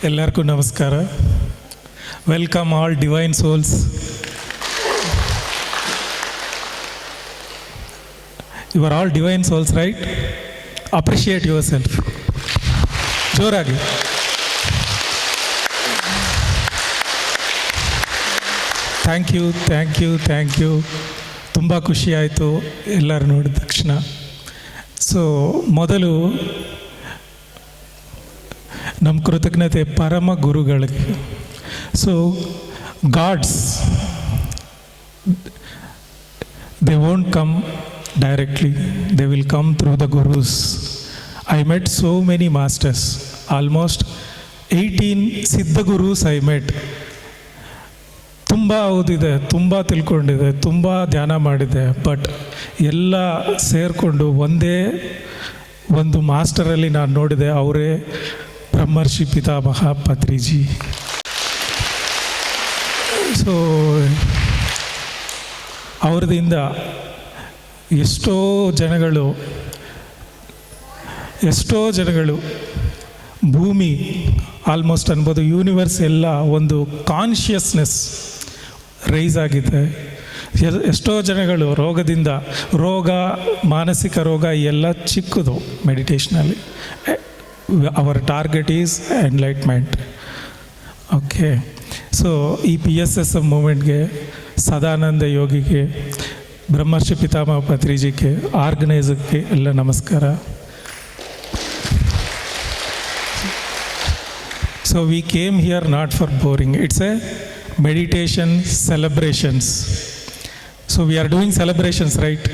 ಎಲ್ಲರಿಗೂ ನಮಸ್ಕಾರ. Welcome all divine souls. You are all divine souls, right? Appreciate yourself. ಜೋರಾಗಿ. Thank you, thank you, thank you. ತುಂಬ ಖುಷಿ ಆಯಿತು ಎಲ್ಲರೂ ನೋಡಿದ ತಕ್ಷಣ. ಸೊ ಮೊದಲು ನಮ್ಮ ಕೃತಜ್ಞತೆ ಪರಮ ಗುರುಗಳಿಗೆ. So gods, they won't come directly, they will come through the gurus. I met so many masters, almost 18 Siddha ಗುರೂಸ್ I ಮೆಟ್. ತುಂಬ ಓದಿದೆ, ತುಂಬ ತಿಳ್ಕೊಂಡಿದೆ, ತುಂಬ ಧ್ಯಾನ ಮಾಡಿದೆ. ಬಟ್ ಎಲ್ಲ ಸೇರಿಕೊಂಡು ಒಂದೇ ಒಂದು ಮಾಸ್ಟರಲ್ಲಿ ನಾನು ನೋಡಿದೆ, ಅವರೇ ಬ್ರಹ್ಮರ್ಷಿ ಪಿತಾಮಹ ಪತ್ರಿಜಿ. ಸೊ ಅವ್ರದಿಂದ ಎಷ್ಟೋ ಜನಗಳು ಭೂಮಿ ಆಲ್ಮೋಸ್ಟ್ ಅನ್ಬೋದು, ಯೂನಿವರ್ಸ್ ಎಲ್ಲ ಒಂದು ಕಾನ್ಷಿಯಸ್ನೆಸ್ ರೈಸ್ ಆಗಿದೆ. ಎಷ್ಟೋ ಜನಗಳು ರೋಗ, ಮಾನಸಿಕ ರೋಗ ಎಲ್ಲ ಚಿಕ್ಕದು ಮೆಡಿಟೇಷನಲ್ಲಿ. Our target is enlightenment. Okay. So ಈ PSSM ಮೂಮೆಂಟ್ಗೆ, ಸದಾನಂದ ಯೋಗಿಗೆ, ಬ್ರಹ್ಮರ್ಷಿ ಪಿತಾಮಹ ಪತ್ರಿಜಿಗೆ, ಆರ್ಗನೈಸರ್ಗೆ ಎಲ್ಲ ನಮಸ್ಕಾರ. So we came here not for boring. It's a meditation celebrations. So we are doing celebrations, right?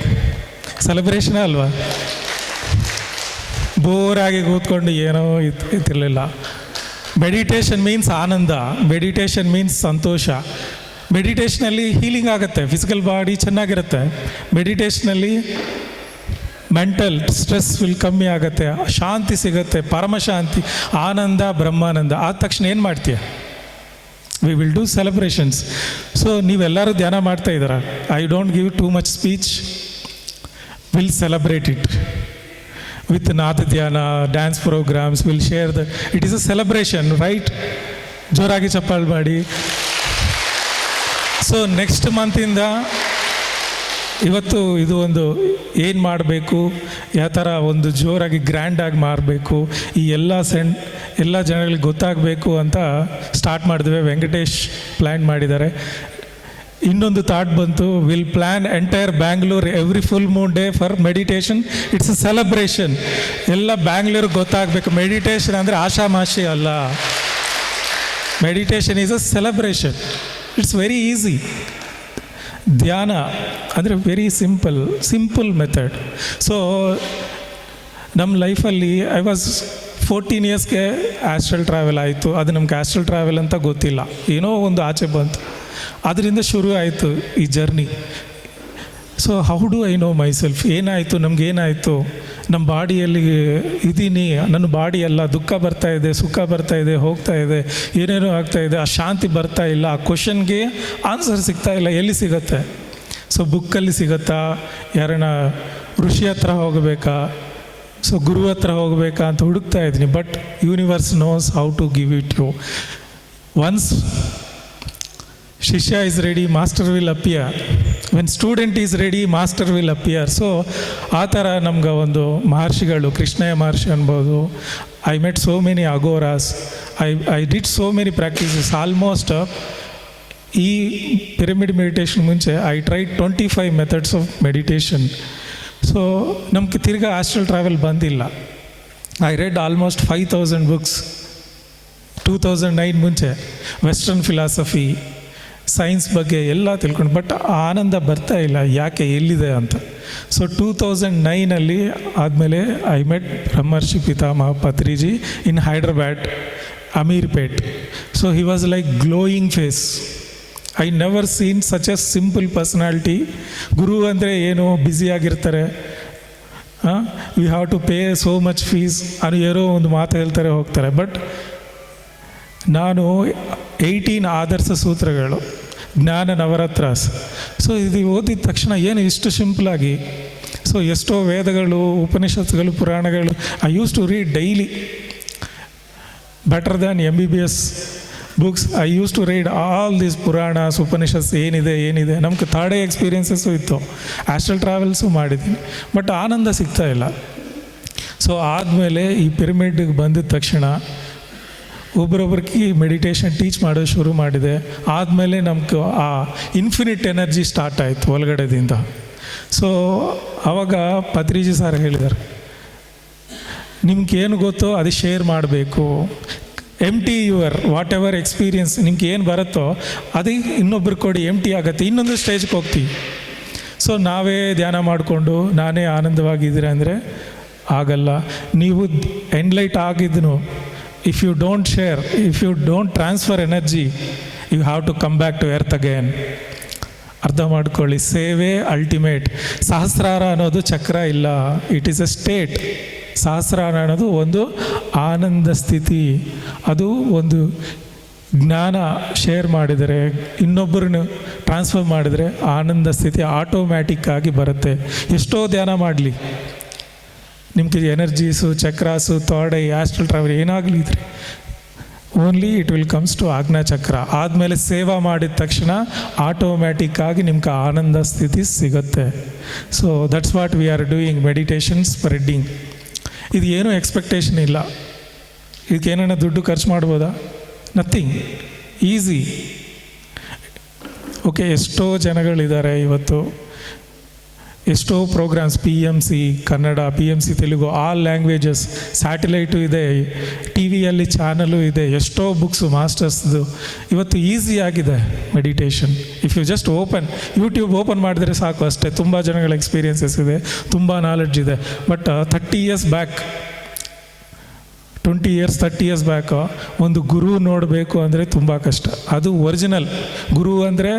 Celebration ಅಲ್ವಾ? ಬೋರಾಗಿ ಕೂತ್ಕೊಂಡು ಏನೋ ಇತ್ತಿರಲಿಲ್ಲ. ಮೆಡಿಟೇಷನ್ ಮೀನ್ಸ್ ಆನಂದ, ಮೆಡಿಟೇಷನ್ ಮೀನ್ಸ್ ಸಂತೋಷ. ಮೆಡಿಟೇಷನಲ್ಲಿ ಹೀಲಿಂಗ್ ಆಗುತ್ತೆ, ಫಿಸಿಕಲ್ ಬಾಡಿ ಚೆನ್ನಾಗಿರುತ್ತೆ. ಮೆಡಿಟೇಷನಲ್ಲಿ ಮೆಂಟಲ್ ಸ್ಟ್ರೆಸ್ ವಿಲ್ ಕಮ್ಮಿ ಆಗುತ್ತೆ, ಶಾಂತಿ ಸಿಗುತ್ತೆ, ಪರಮಶಾಂತಿ, ಆನಂದ, ಬ್ರಹ್ಮಾನಂದ. ಆದ ತಕ್ಷಣ ಏನು ಮಾಡ್ತೀಯ? We will do celebrations. So ನೀವೆಲ್ಲರೂ ಧ್ಯಾನ ಮಾಡ್ತಾ ಇದ್ದೀರಾ. I don't give too much speech, will celebrate it with ನಾಥ ಧ್ಯಾನ, dance programs, will share the. It is a celebration, right? ಜೋರಾಗಿ ಚಪ್ಪಾಳೆ ಮಾಡಿ. ಸೊ ನೆಕ್ಸ್ಟ್ ಮಂತಿಂದ ಇವತ್ತು ಇದು ಒಂದು ಏನು ಮಾಡಬೇಕು, ಯಾವ ಥರ ಒಂದು ಜೋರಾಗಿ ಗ್ರ್ಯಾಂಡಾಗಿ ಮಾರಬೇಕು, ಈ ಎಲ್ಲ ಜನಗಳಿಗೆ ಗೊತ್ತಾಗಬೇಕು ಅಂತ ಸ್ಟಾರ್ಟ್ ಮಾಡಿದ್ವಿ. ವೆಂಕಟೇಶ್ ಪ್ಲ್ಯಾನ್ ಮಾಡಿದ್ದಾರೆ. ಇನ್ನೊಂದು ಥಾಟ್ ಬಂತು, will plan entire Bangalore every full Moon day for meditation. It's a celebration. ಎಲ್ಲ ಬ್ಯಾಂಗ್ಳೂರಿಗೆ ಗೊತ್ತಾಗಬೇಕು, ಮೆಡಿಟೇಷನ್ ಅಂದರೆ ಆಶಾಮಾಷಿ ಅಲ್ಲ. Meditation is a celebration. It's very easy. ಧ್ಯಾನ ಅಂದರೆ ವೆರಿ ಸಿಂಪಲ್ ಮೆಥಡ್. ಸೊ ನಮ್ಮ ಲೈಫಲ್ಲಿ ಐ ವಾಸ್ 14 ಇಯರ್ಸ್ಗೆ ಆಸ್ಟ್ರಲ್ ಟ್ರಾವೆಲ್ ಆಯಿತು. ಅದು ನಮ್ಗೆ ಆಸ್ಟ್ರಲ್ ಟ್ರಾವೆಲ್ ಅಂತ ಗೊತ್ತಿಲ್ಲ, ಏನೋ ಒಂದು ಆಚೆ ಬಂತು, ಅದರಿಂದ ಶುರು ಆಯಿತು ಈ journey. So how do I know my self? ಏನಾಯಿತು ನಮಗೇನಾಯಿತು? ನಮ್ಮ ಬಾಡಿಯಲ್ಲಿ ಇದ್ದೀನಿ, ನನ್ನ ಬಾಡಿ ಎಲ್ಲ ದುಃಖ ಬರ್ತಾಯಿದೆ, ಸುಖ ಬರ್ತಾಯಿದೆ, ಹೋಗ್ತಾ ಇದೆ, ಏನೇನೋ ಆಗ್ತಾಯಿದೆ, ಆ ಶಾಂತಿ ಬರ್ತಾ ಇಲ್ಲ. ಆ ಕ್ವಶನ್ಗೆ ಆನ್ಸರ್ ಸಿಗ್ತಾ ಇಲ್ಲ. ಎಲ್ಲಿ ಸಿಗುತ್ತೆ? ಸೊ ಬುಕ್ಕಲ್ಲಿ ಸಿಗುತ್ತಾ? ಯಾರನ್ನ ಋಷಿ ಹತ್ರ ಹೋಗಬೇಕಾ? ಸೊ ಗುರು ಹತ್ರ ಹೋಗಬೇಕಾ ಅಂತ ಹುಡುಕ್ತಾ ಇದ್ದೀನಿ. But universe knows how to give it you. Once ಶಿಷ್ಯ is ready, master will appear. When student is ready, master will appear. So ಆ ಥರ ನಮ್ಗೆ ಒಂದು ಮಹರ್ಷಿಗಳು, ಕೃಷ್ಣಯ್ಯ ಮಹರ್ಷಿ ಅನ್ಬೋದು. I met so many aghoras. I did so many practices. Almost ಈ pyramid meditation ಮುಂಚೆ I tried 25 methods of meditation. So ನಮ್ಗೆ ತಿರ್ಗಾ ಆಸ್ಟ್ರಲ್ ಟ್ರಾವೆಲ್ ಬಂದಿಲ್ಲ. ಐ ರೆಡ್ ಆಲ್ಮೋಸ್ಟ್ 5000 ಬುಕ್ಸ್ 2009 ಮುಂಚೆ. ವೆಸ್ಟರ್ನ್ ಫಿಲಾಸಫಿ, ಸೈನ್ಸ್ ಬಗ್ಗೆ ಎಲ್ಲ ತಿಳ್ಕೊಂಡು, ಬಟ್ ಆನಂದ ಬರ್ತಾ ಇಲ್ಲ. ಯಾಕೆ, ಎಲ್ಲಿದೆ ಅಂತ. ಸೊ 2009 ಆದಮೇಲೆ I met Brahmarshi Pitamaha Patriji in Hyderabad, Ameerpet. So he was like glowing face. I never seen such a simple personality. ಗುರು ಅಂದರೆ ಏನು, ಬ್ಯುಸಿಯಾಗಿರ್ತಾರೆ, we have to pay so much fees ಅನ್ನೋ ಏನೋ ಒಂದು ಮಾತು ಹೇಳ್ತಾರೆ, ಹೋಗ್ತಾರೆ. ಬಟ್ ನಾನು 18 ಆದರ್ಶ ಸೂತ್ರಗಳು, ಜ್ಞಾನ ನವರತ್ರಾಸ್. ಸೊ ಇದು ಓದಿದ ತಕ್ಷಣ ಏನು ಇಷ್ಟು ಸಿಂಪಲಾಗಿ. ಸೊ ಎಷ್ಟೋ ವೇದಗಳು, ಉಪನಿಷತ್ತುಗಳು, ಪುರಾಣಗಳು I use to read daily. Better than MBBS books. I use to read all these Puranas Upanishads ಏನಿದೆ ನಮ್ಗೆ ಥರ್ಡ್ ಎಕ್ಸ್ಪೀರಿಯನ್ಸಸ್ಸು ಇತ್ತು, ಆಸ್ಟ್ರಲ್ ಟ್ರಾವೆಲ್ಸು ಮಾಡಿದ್ದೀನಿ, ಬಟ್ ಆನಂದ ಸಿಗ್ತಾ ಇಲ್ಲ. ಸೊ ಆದಮೇಲೆ ಈ ಪಿರಮಿಡ್ಗೆ ಬಂದಿದ ತಕ್ಷಣ ಒಬ್ರೊಬ್ರಿಗೆ ಮೆಡಿಟೇಷನ್ ಟೀಚ್ ಮಾಡೋದು ಶುರು ಮಾಡಿದೆ. ಆದಮೇಲೆ ನಮ್ಗೆ ಆ ಇನ್ಫಿನಿಟ್ ಎನರ್ಜಿ ಸ್ಟಾರ್ಟ್ ಆಯಿತು ಒಳಗಡೆದಿಂದ. ಸೊ ಆವಾಗ ಪತ್ರಿಜಿ ಸರ್ ಹೇಳಿದ್ದಾರೆ, ನಿಮ್ಗೇನು ಗೊತ್ತೋ ಅದು ಶೇರ್ ಮಾಡಬೇಕು. ಯುವರ್ ವಾಟ್ ಎವರ್ ಎಕ್ಸ್ಪೀರಿಯನ್ಸ್ ನಿಮ್ಗೆ ಏನು ಬರುತ್ತೋ ಅದಕ್ಕೆ ಇನ್ನೊಬ್ರು ಕೊಡಿ, ಆಗುತ್ತೆ, ಇನ್ನೊಂದು ಸ್ಟೇಜ್ಗೆ ಹೋಗ್ತೀವಿ. ಸೊ ನಾವೇ ಧ್ಯಾನ ಮಾಡಿಕೊಂಡು ನಾನೇ ಆನಂದವಾಗಿದ್ದೀರ ಅಂದರೆ ಆಗಲ್ಲ. ನೀವು ಎನ್ಲೈಟ್ ಆಗಿದ್ದನು, if you don't share, if you don't transfer energy, you have to come back to earth again. ಅರ್ಥ ಮಾಡ್ಕೊಳ್ಳಿ, ಸೇವೆ ಅಲ್ಟಿಮೇಟ್. ಸಹಸ್ರಾರ ಅನ್ನೋದು ಚಕ್ರ ಇಲ್ಲ, ಇಟ್ ಈಸ್ ಅ ಸ್ಟೇಟ್. ಸಹಸ್ರಾರ ಅನ್ನೋದು ಒಂದು ಆನಂದ ಸ್ಥಿತಿ, ಅದು ಒಂದು ಜ್ಞಾನ ಶೇರ್ ಮಾಡಿದರೆ, ಇನ್ನೊಬ್ಬರನ್ನು ಟ್ರಾನ್ಸ್ಫರ್ ಮಾಡಿದರೆ ಆನಂದ ಸ್ಥಿತಿ ಆಟೋಮ್ಯಾಟಿಕ್ ಆಗಿ ಬರುತ್ತೆ. ಎಷ್ಟೋ ಧ್ಯಾನ ಮಾಡಲಿ, ನಿಮಗೆ energies, chakras, third eye, astral travel ಏನಾಗಲಿ ಇದ್ರೆ only it will comes to ಆಜ್ಞಾ ಚಕ್ರ. ಆದಮೇಲೆ ಸೇವಾ ಮಾಡಿದ ತಕ್ಷಣ ಆಟೋಮ್ಯಾಟಿಕ್ ಆಗಿ ನಿಮ್ಗೆ ಆನಂದ ಸ್ಥಿತಿ ಸಿಗುತ್ತೆ. So that's what we are doing, meditation spreading. ಇದು ಏನೂ ಎಕ್ಸ್ಪೆಕ್ಟೇಷನ್ ಇಲ್ಲ, ಇದಕ್ಕೇನ ದುಡ್ಡು ಖರ್ಚು ಮಾಡ್ಬೋದಾ? Nothing, easy. ಓಕೆ, ಎಷ್ಟೋ ಜನಗಳಿದ್ದಾರೆ ಇವತ್ತು, ಎಷ್ಟೋ programs, PMC Kannada, PMC Telugu, all languages, satellite ಇದೆ, TV ಚಾನಲು ಇದೆ, ಎಷ್ಟೋ ಬುಕ್ಸು ಮಾಸ್ಟರ್ಸ್ದು. ಇವತ್ತು ಈಸಿ ಆಗಿದೆ meditation. If you just YouTube open ಮಾಡಿದ್ರೆ ಸಾಕು ಅಷ್ಟೇ. ತುಂಬ ಜನಗಳ ಎಕ್ಸ್ಪೀರಿಯನ್ಸಸ್ ಇದೆ, ತುಂಬ ನಾಲೆಡ್ಜ್ ಇದೆ. But 30 years back, 20 years 30 years back ಒಂದು ಗುರು ನೋಡಬೇಕು ಅಂದರೆ ತುಂಬ ಕಷ್ಟ. ಅದು ಒರಿಜಿನಲ್ ಗುರು ಅಂದರೆ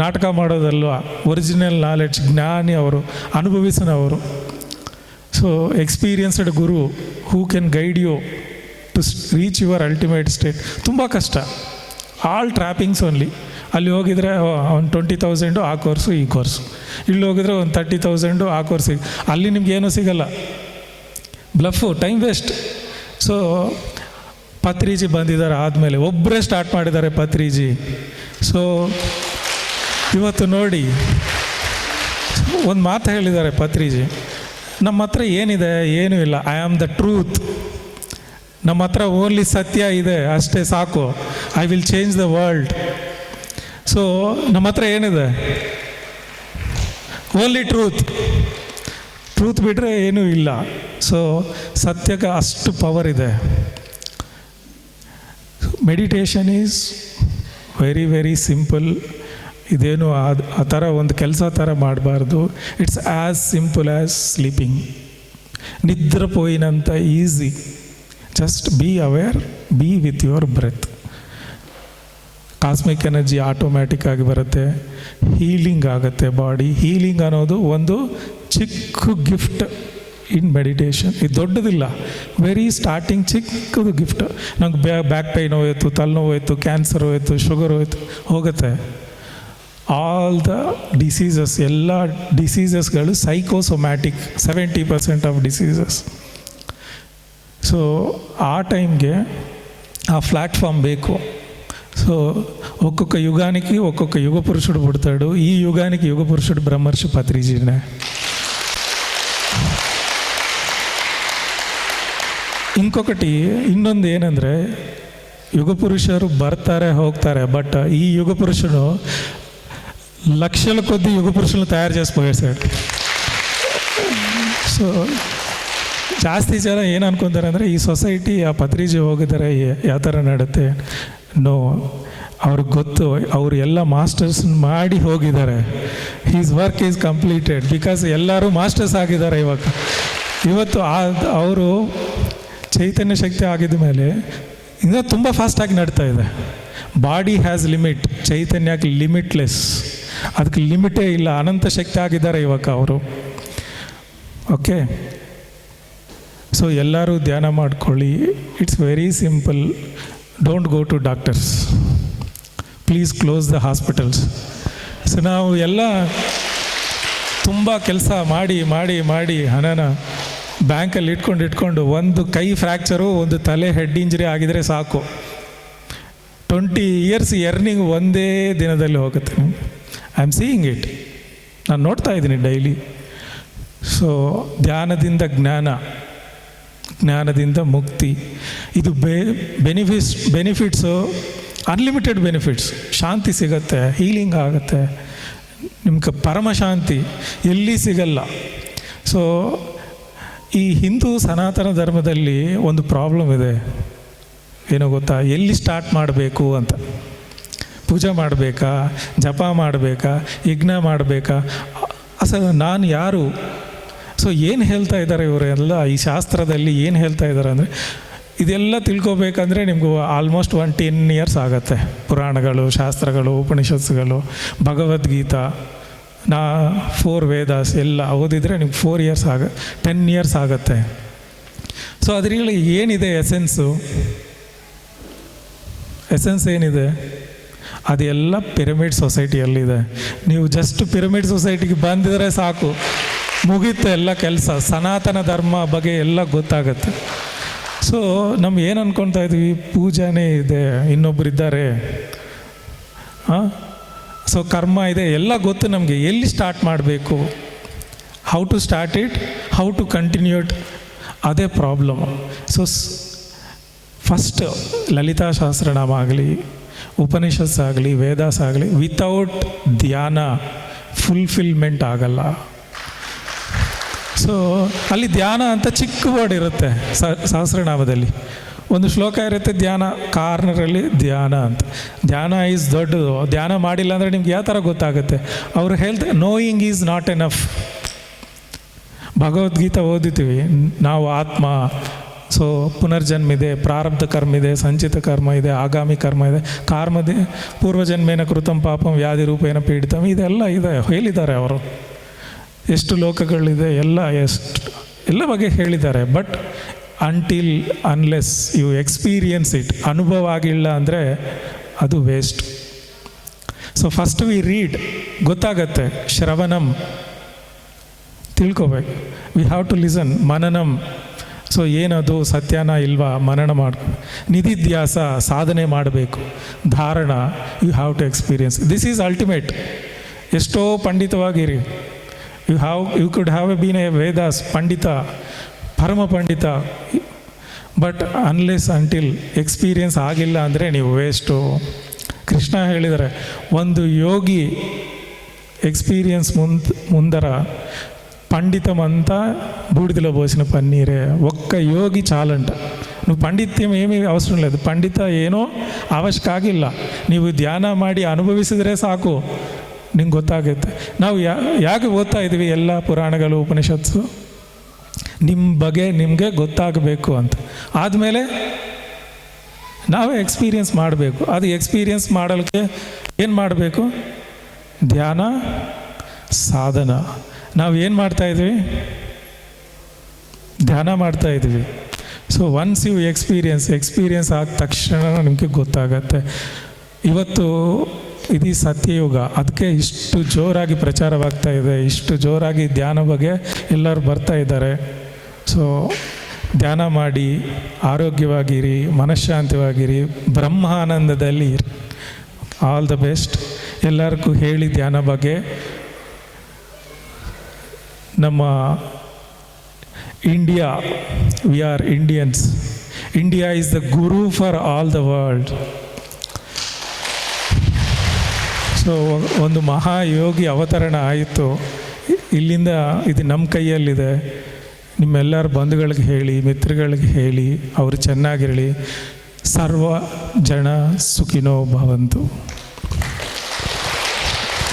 ನಾಟಕ ಮಾಡೋದಲ್ವ, ಒರಿಜಿನಲ್ ನಾಲೆಡ್ಜ್, ಜ್ಞಾನಿ ಅವರು, ಅನುಭವಿಸಿನವರು. ಸೊ ಎಕ್ಸ್ಪೀರಿಯನ್ಸ್ಡ್ ಗುರು who can guide you to reach your ultimate state. ತುಂಬ ಕಷ್ಟ, ಆಲ್ ಟ್ರ್ಯಾಪಿಂಗ್ಸ್ ಓನ್ಲಿ. ಅಲ್ಲಿ ಹೋಗಿದರೆ ಒಂದು 20,000 ಆ ಕೋರ್ಸು, ಈ ಕೋರ್ಸು. ಇಲ್ಲಿ ಹೋಗಿದ್ರೆ ಒಂದು 30,000 ಆ ಕೋರ್ಸಿಗೆ. ಅಲ್ಲಿ ನಿಮ್ಗೇನೂ ಸಿಗಲ್ಲ, ಬ್ಲಫು, ಟೈಮ್ ವೇಸ್ಟ್. ಸೊ ಪತ್ರಿಜಿ ಬಂದಿದ್ದಾರೆ, ಆದಮೇಲೆ ಒಬ್ಬರೇ ಸ್ಟಾರ್ಟ್ ಮಾಡಿದ್ದಾರೆ ಪತ್ರಿಜಿ. ಸೊ ಇವತ್ತು ನೋಡಿ, ಒಂದು ಮಾತು ಹೇಳಿದ್ದಾರೆ ಪತ್ರಿಜಿ, ನಮ್ಮ ಹತ್ರ ಏನಿದೆ? ಏನೂ ಇಲ್ಲ. I am the truth. ನಮ್ಮ ಹತ್ರ ಓನ್ಲಿ ಸತ್ಯ ಇದೆ, ಅಷ್ಟೇ ಸಾಕು. I will change the world. So ನಮ್ಮ ಹತ್ರ ಏನಿದೆ? Only truth. ಟ್ರೂತ್ ಬಿಟ್ಟರೆ ಏನೂ ಇಲ್ಲ. ಸೊ ಸತ್ಯಕ್ಕೆ ಅಷ್ಟು ಪವರ್ ಇದೆ. Meditation is very very simple. ಇದೇನು ಆ ಥರ ಒಂದು ಕೆಲಸ ಥರ ಮಾಡಬಾರ್ದು. It's as simple as sleeping. ನಿದ್ರೆ ಪೋಯಿನಂತ easy. Just be aware, be with your breath. Cosmic energy automatic ಆಗಿ ಬರುತ್ತೆ, ಹೀಲಿಂಗ್ ಆಗುತ್ತೆ ಬಾಡಿ. ಹೀಲಿಂಗ್ ಅನ್ನೋದು ಒಂದು ಚಿಕ್ಕ ಗಿಫ್ಟ್ ಇನ್ ಮೆಡಿಟೇಷನ್. ಇದು ದೊಡ್ಡದಿಲ್ಲ, ವೆರಿ ಸ್ಟಾರ್ಟಿಂಗ್ ಚಿಕ್ಕದು ಗಿಫ್ಟ್. ನಂಗೆ ಬ್ಯಾಕ್ ಪೈನ್ ಹೋಯ್ತು, ತಲೆನೋವು ಹೋಯ್ತು, ಕ್ಯಾನ್ಸರ್ ಹೋಯ್ತು, ಶುಗರ್ ಹೋಯ್ತು, ಹೋಗುತ್ತೆ. ಆಲ್ ದ ಡಿಸೀಸಸ್, ಎಲ್ಲ ಡಿಸೀಸಸ್ಗಳು ಸೈಕೋಸೊಮ್ಯಾಟಿಕ್, 70% ಆಫ್ ಡಿಸೀಸಸ್. ಸೊ ಆ ಟೈಮ್ಗೆ ಆ ಪ್ಲ್ಯಾಟ್ಫಾರ್ಮ್ ಬೇಕು. సో ఒక్కొక్క యుగానికి ఒక్కొక్క యుగ పురుషుడు పుడతాడు. ఈ యుగానికి యుగ పురుషుడు బ్రహ్మర్షి పత్రిజీనే. ఇంకొకటి ಇನ್ನೊಂದು ಏನಂದರೆ, ಯುಗ ಪುರುಷರು ಬರ್ತಾರೆ ಹೋಗ್ತಾರೆ, ಬಟ್ ಈ ಯುಗ ಪುರುಷನು లక్షల కొద్ది యుగ పురుషులను తయారు చేసిపోయేసాడు. ಸೊ ಜಾಸ್ತಿ ಜನ ಏನು ಅನ್ಕೊತಾರೆ ಅಂದರೆ, ಈ ಸೊಸೈಟಿ ಆ ಪತ್ರಿಜಿ ಹೋಗಿದ್ದಾರೆ ಯಾವ ಥರ ನಡುತ್ತೆ. ನೋ, ಅವ್ರಿಗೆ ಗೊತ್ತು, ಅವರು ಎಲ್ಲ ಮಾಸ್ಟರ್ಸ್ ಮಾಡಿ ಹೋಗಿದ್ದಾರೆ. He's work is completed. Because ಎಲ್ಲರೂ ಮಾಸ್ಟರ್ಸ್ ಆಗಿದ್ದಾರೆ. ಇವತ್ತು ಅವರು ಚೈತನ್ಯ ಶಕ್ತಿ ಆಗಿದ ಮೇಲೆ ಇನ್ನೂ ತುಂಬ ಫಾಸ್ಟಾಗಿ ನಡ್ತಾ ಇದೆ. ಬಾಡಿ ಹ್ಯಾಸ್ ಲಿಮಿಟ್, ಚೈತನ್ಯಕ್ಕೆ ಲಿಮಿಟ್ಲೆಸ್, ಅದಕ್ಕೆ ಲಿಮಿಟೇ ಇಲ್ಲ. ಅನಂತ ಶಕ್ತಿ ಆಗಿದ್ದಾರೆ ಇವಾಗ ಅವರು. ಓಕೆ, ಸೊ ಎಲ್ಲರೂ ಧ್ಯಾನ ಮಾಡ್ಕೊಳ್ಳಿ. It's very simple. Don't go to doctors, please close the hospitals. So ನಾವು ಎಲ್ಲ ತುಂಬ ಕೆಲಸ ಮಾಡಿ ಮಾಡಿ ಮಾಡಿ ಹಣನ ಬ್ಯಾಂಕಲ್ಲಿ ಇಟ್ಕೊಂಡು ಒಂದು ಕೈ ಫ್ರ್ಯಾಕ್ಚರು, ಒಂದು ತಲೆ ಹೆಡ್ ಇಂಜರಿ ಆಗಿದರೆ ಸಾಕು, 20 ಇಯರ್ಸ್ ಎರ್ನಿಂಗ್ ಒಂದೇ ದಿನದಲ್ಲಿ ಹೋಗುತ್ತೆ. ಐ ಆಮ್ ಸೀಯಿಂಗ್ ಇಟ್, ನಾನು ನೋಡ್ತಾ ಇದ್ದೀನಿ ಡೈಲಿ. ಸೊ ಧ್ಯಾನದಿಂದ ಜ್ಞಾನ, ಜ್ಞಾನದಿಂದ ಮುಕ್ತಿ, ಇದು ಬೆನಿಫಿಟ್ಸು ಅನ್ಲಿಮಿಟೆಡ್ ಬೆನಿಫಿಟ್ಸ್. ಶಾಂತಿ ಸಿಗತ್ತೆ, ಹೀಲಿಂಗ್ ಆಗುತ್ತೆ, ನಿಮ್ಗೆ ಪರಮಶಾಂತಿ ಎಲ್ಲಿ ಸಿಗಲ್ಲ. ಸೊ ಈ ಹಿಂದೂ ಸನಾತನ ಧರ್ಮದಲ್ಲಿ ಒಂದು ಪ್ರಾಬ್ಲಮ್ ಇದೆ, ಏನೋ ಗೊತ್ತಾ? ಎಲ್ಲಿ ಸ್ಟಾರ್ಟ್ ಮಾಡಬೇಕು ಅಂತ. ಪೂಜೆ ಮಾಡಬೇಕಾ, ಜಪ ಮಾಡಬೇಕಾ, ಯಜ್ಞ ಮಾಡಬೇಕಾ, ಅಸಲು ನಾನು ಯಾರು? ಸೊ ಏನು ಹೇಳ್ತಾ ಇದ್ದಾರೆ ಇವರೆಲ್ಲ ಈ ಶಾಸ್ತ್ರದಲ್ಲಿ? ಏನು ಹೇಳ್ತಾ ಇದ್ದಾರೆ ಅಂದರೆ, ಇದೆಲ್ಲ ತಿಳ್ಕೊಬೇಕಂದ್ರೆ ನಿಮಗೂ ಆಲ್ಮೋಸ್ಟ್ 10 ಇಯರ್ಸ್ ಆಗುತ್ತೆ. ಪುರಾಣಗಳು, ಶಾಸ್ತ್ರಗಳು, ಉಪನಿಷತ್ಸುಗಳು, ಭಗವದ್ಗೀತಾ, 4 ವೇದಾಸ್ ಎಲ್ಲ ಓದಿದರೆ ನಿಮ್ಗೆ 10 ಇಯರ್ಸ್ ಆಗುತ್ತೆ. ಸೊ ಅದರಲ್ಲಿ ಏನಿದೆ ಎಸೆನ್ಸ್ ಏನಿದೆ? ಅದೆಲ್ಲ ಪಿರಮಿಡ್ ಸೊಸೈಟಿಯಲ್ಲಿದೆ. ನೀವು ಜಸ್ಟ್ ಪಿರಮಿಡ್ ಸೊಸೈಟಿಗೆ ಬಂದಿದ್ರೆ ಸಾಕು, ಮುಗೀತು ಎಲ್ಲ ಕೆಲಸ. ಸನಾತನ ಧರ್ಮ ಬಗ್ಗೆ ಎಲ್ಲ ಗೊತ್ತಾಗತ್ತೆ. ಸೊ ನಮ್ಗೆ ಏನು ಅಂದ್ಕೊಳ್ತಾ ಇದ್ವಿ, ಪೂಜಾನೇ ಇದೆ, ಇನ್ನೊಬ್ರು ಇದ್ದಾರೆ, ಸೊ ಕರ್ಮ ಇದೆ, ಎಲ್ಲ ಗೊತ್ತು ನಮಗೆ. ಎಲ್ಲಿ ಸ್ಟಾರ್ಟ್ ಮಾಡಬೇಕು, how to start it, how to continue it, ಅದೇ problem. So first Lalita Sahasranama ಆಗಲಿ, ಉಪನಿಷತ್ಸ್ ಆಗಲಿ, ವೇದಾಸ್ ಆಗಲಿ, ವಿತೌಟ್ ಧ್ಯಾನ ಫುಲ್ಫಿಲ್ಮೆಂಟ್ ಆಗಲ್ಲ. ಸೊ ಅಲ್ಲಿ ಧ್ಯಾನ ಅಂತ ಚಿಕ್ಕ ವರ್ಡ್ ಇರುತ್ತೆ ಸಹಸ್ರನಾಮದಲ್ಲಿ. ಒಂದು ಶ್ಲೋಕ ಇರುತ್ತೆ ಧ್ಯಾನ, ಕಾರ್ನರಲ್ಲಿ ಧ್ಯಾನ ಅಂತ. ಧ್ಯಾನ ಈಸ್ ದೊಡ್ಡದು. ಧ್ಯಾನ ಮಾಡಿಲ್ಲ ಅಂದರೆ ನಿಮ್ಗೆ ಯಾವ ಥರ ಗೊತ್ತಾಗುತ್ತೆ? ಅವರು ಹೇಳ್ತಾರೆ knowing is not enough. Bhagavad Gita ಓದಿತೀವಿ ನಾವು, ಆತ್ಮ, ಸೊ ಪುನರ್ಜನ್ಮ ಇದೆ, ಪ್ರಾರಬ್ಧ ಕರ್ಮ ಇದೆ, ಸಂಚಿತ ಕರ್ಮ ಇದೆ, ಆಗಾಮಿ ಕರ್ಮ ಇದೆ, ಪೂರ್ವಜನ್ಮೇನ ಕೃತಂ ಪಾಪಂ ವ್ಯಾಧಿ ರೂಪೇಣ ಪೀಡಿತಂ, ಇದೆಲ್ಲ ಇದೆ ಹೇಳಿದ್ದಾರೆ ಅವರು. ಎಷ್ಟು ಲೋಕಗಳಿದೆ, ಎಲ್ಲ ಬಗ್ಗೆ ಹೇಳಿದ್ದಾರೆ. But unless you experience it, ಅನುಭವ ಆಗಿಲ್ಲ ಅಂದರೆ ಅದು waste. So first we read, ಗೊತ್ತಾಗತ್ತೆ. ಶ್ರವಣಂ, ತಿಳ್ಕೊಬೇಕು. We have to listen. ಮನನಂ, ಸೊ ಏನದು ಸತ್ಯನ ಇಲ್ವಾ ಮನನ ಮಾಡ್ಕೊ. ನಿಧಿಧ್ಯಾಸ, ಸಾಧನೆ ಮಾಡಬೇಕು. ಧಾರಣ, you have to experience. This is ultimate. ಎಷ್ಟೋ ಪಂಡಿತವಾಗಿರಿ, you could have been a Vedas pandit, ಪರಮ ಪಂಡಿತ, ಬಟ್ ಅನ್ಲೆಸ್ ಅಂಟಿಲ್ ಎಕ್ಸ್ಪೀರಿಯನ್ಸ್ ಆಗಿಲ್ಲ ಅಂದರೆ ನೀವು ವೇಸ್ಟು. ಕೃಷ್ಣ ಹೇಳಿದರೆ, ಒಂದು ಯೋಗಿ ఎక్స్పీరియన్స్ ముందర పండితమంతా బూడిదలో పోసిన పన్నీరే. ఒక్క ಯೋಗಿ చాలంట. నువ్వు ಪಾಂಡಿತ್ಯಂ ಏಮీ ಅವಸರ లేదు. ಪಂಡಿತ ಏನೋ ಅವಶ್ಯಕಾಗಿಲ್ಲ. ನೀವು ಧ್ಯಾನ ಮಾಡಿ ಅನುಭವಿಸಿದರೆ ಸಾಕು, ನಿಂಗೆ ಗೊತ್ತಾಗುತ್ತೆ. ನಾವು ಯಾಕೆ ಓದ್ತಾ ಇದ್ದೀವಿ ಎಲ್ಲ ಪುರಾಣಗಳು ಉಪನಿಷತ್ಸು? ನಿಮ್ಮ ಬಗ್ಗೆ ನಿಮಗೆ ಗೊತ್ತಾಗಬೇಕು ಅಂತ. ಆದಮೇಲೆ ನಾವೇ ಎಕ್ಸ್ಪೀರಿಯನ್ಸ್ ಮಾಡಬೇಕು. ಅದು ಎಕ್ಸ್ಪೀರಿಯನ್ಸ್ ಮಾಡಲಿಕ್ಕೆ ಏನು ಮಾಡಬೇಕು? ಧ್ಯಾನ, ಸಾಧನ. ನಾವು ಏನು ಮಾಡ್ತಾಯಿದ್ವಿ? ಧ್ಯಾನ ಮಾಡ್ತಾಯಿದ್ವಿ. ಸೊ ಒನ್ಸ್ ಯು ಎಕ್ಸ್ಪೀರಿಯನ್ಸ್ ಆದ ತಕ್ಷಣ ನಿಮಗೆ ಗೊತ್ತಾಗತ್ತೆ. ಇವತ್ತು ಇದು ಸತ್ಯಯುಗ, ಅದಕ್ಕೆ ಇಷ್ಟು ಜೋರಾಗಿ ಪ್ರಚಾರವಾಗ್ತಾ ಇದೆ, ಇಷ್ಟು ಜೋರಾಗಿ ಧ್ಯಾನ ಬಗ್ಗೆ ಎಲ್ಲರೂ ಬರ್ತಾ ಇದ್ದಾರೆ. ಸೊ ಧ್ಯಾನ ಮಾಡಿ ಆರೋಗ್ಯವಾಗಿರಿ, ಮನಃಶಾಂತಿವಾಗಿರಿ, ಬ್ರಹ್ಮಾನಂದದಲ್ಲಿ ಇರಿ. All the best. ಎಲ್ಲರಿಗೂ ಹೇಳಿ ಧ್ಯಾನ ಬಗ್ಗೆ. ನಮ್ಮ India, we are Indians. India is the Guru for all the world. So ಒಂದು ಮಹಾಯೋಗಿ ಅವತರಣ ಆಯಿತು. ಇಲ್ಲಿಂದ ಇದು ನಮ್ಮ ಕೈಯಲ್ಲಿದೆ. ನಿಮ್ಮೆಲ್ಲರ ಬಂಧುಗಳಿಗೆ ಹೇಳಿ, ಮಿತ್ರಗಳಿಗೆ ಹೇಳಿ, ಅವರು ಚೆನ್ನಾಗಿರಲಿ. ಸರ್ವ ಜನ ಸುಖಿನೋ ಭವಂತು.